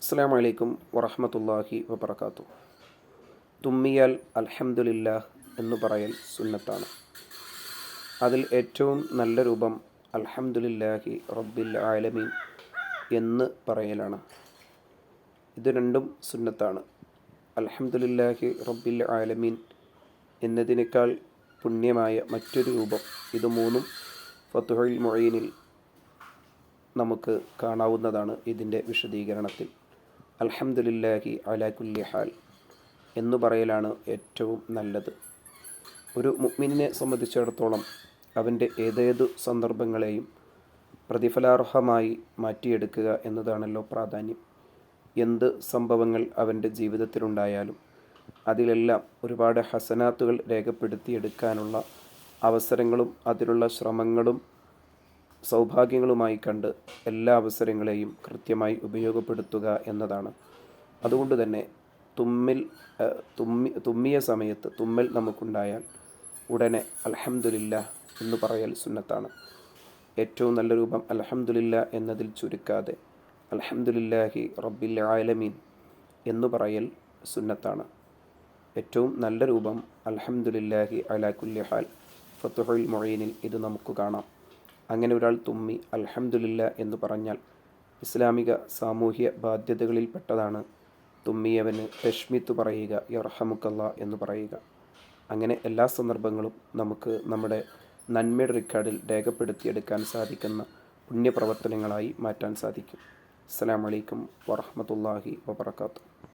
അസ്സലാമു അലൈക്കും വറഹ്മത്തുള്ളാഹി വബറകാതുഹു. തുമ്മിയാൽ അൽഹംദുലില്ലാഹ് എന്ന് പറയൽ സുന്നത്താണ്. അതിൽ ഏറ്റവും നല്ല രൂപം അൽഹംദുലില്ലാഹി റബ്ബിൽ ആലമീൻ എന്ന് പറയലാണ്. ഇത് രണ്ടും സുന്നത്താണ്. അൽഹംദുലില്ലാഹി റബ്ബിൽ ആലമീൻ എന്നതിനേക്കാൾ പുണ്യമായ മറ്റൊരു രൂപം ഇത് മൂന്നും ഫത്ഹുൽ മുഈനിൽ നമുക്ക് കാണാവുന്നതാണ്. ഇതിൻ്റെ വിശദീകരണത്തിൽ അൽഹംദുലില്ലാഹി അലാ കുല്ലി ഹാൽ എന്നു പറയലാണ് ഏറ്റവും നല്ലത്. ഒരു മുഅ്മിനിനെ സംബന്ധിച്ചിടത്തോളം അവൻ്റെ ഏതേതു സന്ദർഭങ്ങളെയും പ്രതിഫലാർഹമായി മാറ്റിയെടുക്കുക എന്നതാണല്ലോ പ്രാധാന്യം. എന്ത് സംഭവങ്ങൾ അവൻ്റെ ജീവിതത്തിലുണ്ടായാലും അതിലെല്ലാം ഒരുപാട് ഹസനാത്തുകൾ രേഖപ്പെടുത്തിയെടുക്കാനുള്ള അവസരങ്ങളും അതിനുള്ള ശ്രമങ്ങളും സൗഭാഗ്യങ്ങളുമായി കണ്ട് എല്ലാ അവസരങ്ങളെയും കൃത്യമായി ഉപയോഗപ്പെടുത്തുക എന്നതാണ്. അതുകൊണ്ട് തന്നെ തുമ്മിയ സമയത്ത് തുമ്മൽ നമുക്കുണ്ടായാൽ ഉടനെ അൽഹംദുലില്ലാഹ് എന്ന് പറയൽ സുന്നത്താണ്. ഏറ്റവും നല്ല രൂപം അൽഹംദുലില്ലാഹ് എന്നതിൽ ചുരുക്കാതെ അൽഹംദുലില്ലാഹി റബ്ബിൽ ആലമീൻ എന്ന് പറയൽ സുന്നത്താണ്. ഏറ്റവും നല്ല രൂപം അൽഹംദുലില്ലാഹി അലാ കുല്ലി ഹാൽ ഫത്ഹുൽ മുഈനിൽ ഇത് നമുക്ക് കാണാം. അങ്ങനെ ഒരാൾ തുമ്മി അൽഹംദുലില്ലാഹ് എന്ന് പറഞ്ഞാൽ ഇസ്ലാമിക സാമൂഹ്യ ബാധ്യതകളിൽപ്പെട്ടതാണ് തുമ്മിയവന് തശ്മീത്ത് പറയുക, യർഹമുക്കല്ലാഹ് എന്ന് പറയുക. അങ്ങനെ എല്ലാ സന്ദർഭങ്ങളും നമുക്ക് നമ്മുടെ നന്മയുടെ റെക്കോർഡിൽ രേഖപ്പെടുത്തിയെടുക്കാൻ സാധിക്കുന്ന പുണ്യപ്രവർത്തനങ്ങളായി മാറ്റാൻ സാധിക്കും. അസ്സലാമു അലൈക്കും വറഹ്മത്തുള്ളാഹി വബറകാതുഹു.